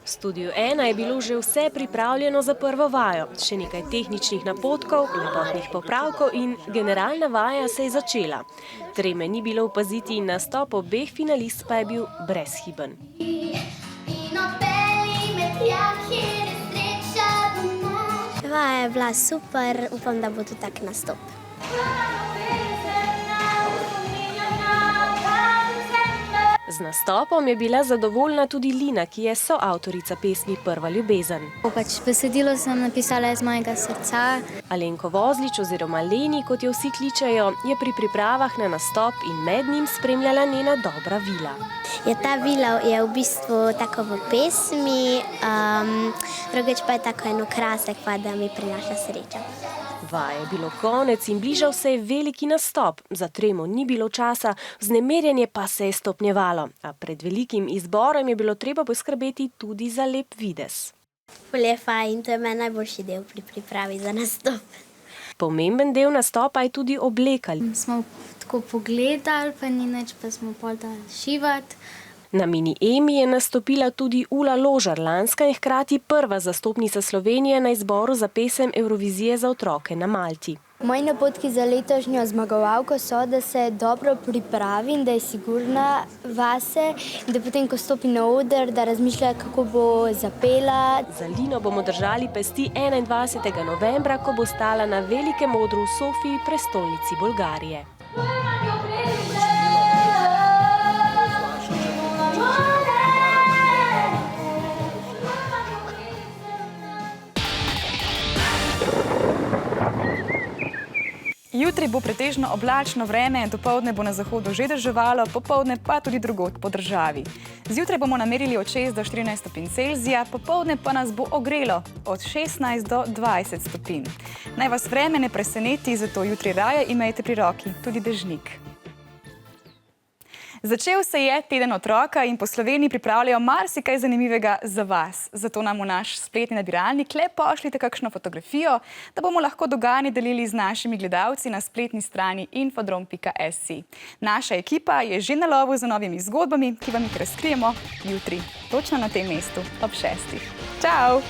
V studiu 1 je bilo že vse pripravljeno za prvo vajo. Še nekaj tehničnih napotkov, lepotnih popravkov in generalna vaja se je začela. Treme ni bilo opaziti in nastop obeh finalist pa je bil brezhiben. Vaja je bila super, upam, da bo to tak nastop. Z nastopom je bila zadovoljna tudi Lina, ki je soavtorica pesmi Prva ljubezen. Besedilo sem napisala iz mojega srca. Alenko Vozlič oziroma Leni, kot jo vsi kličejo, je pri pripravah na nastop in med njim spremljala njena dobra vila. Ta vila je v bistvu tako v pesmi, drugič pa je tako en okrasek, pa da mi prinaša srečo. Vaje je bilo konec in bližal se je veliki nastop. Za tremo ni bilo časa, vznemirjenje pa se je stopnjevalo. A pred velikim izborom je bilo treba poskrbeti tudi za lep videz. Ful je fajn, to je meni najboljši del pri pripravi za nastop. Pomemben del nastopa je tudi obleka. Smo tako pogledali, pa ni nič, pa smo pol dali šivati. Na Mini Emi je nastopila tudi Ula Ložar, lanska in hkrati prva zastopnica Slovenije na izboru za pesem Evrovizije za otroke na Malti. Moji napotki za letošnjo zmagovalko so, da se dobro pripravi in da je sigurna vase, in da potem, ko stopi na oder, da razmišlja, kako bo zapela. Za Lino bomo držali pesti 21. novembra, ko bo stala na velikem odru v Sofiji, prestolnici Bolgarije. Jutri bo pretežno oblačno vreme, dopoldne bo na zahodu že deževalo, popoldne pa tudi drugod po državi. Zjutraj bomo namerili od 6 do 14 stopinj Celzija, popoldne pa nas bo ogrelo od 16 do 20 stopinj. Naj vas vreme ne preseneti, zato jutri raje imejte pri roki tudi dežnik. Začel se je teden otroka in po Sloveniji pripravljajo marsikaj zanimivega za vas. Zato nam v naš spletni nabiralnik le pošljite kakšno fotografijo, da bomo lahko dogajanje delili z našimi gledalci na spletni strani infodrom.si. Naša ekipa je že na lovu za novimi zgodbami, ki vam jih razkrijemo jutri, točno na tem mestu ob 6. Čau!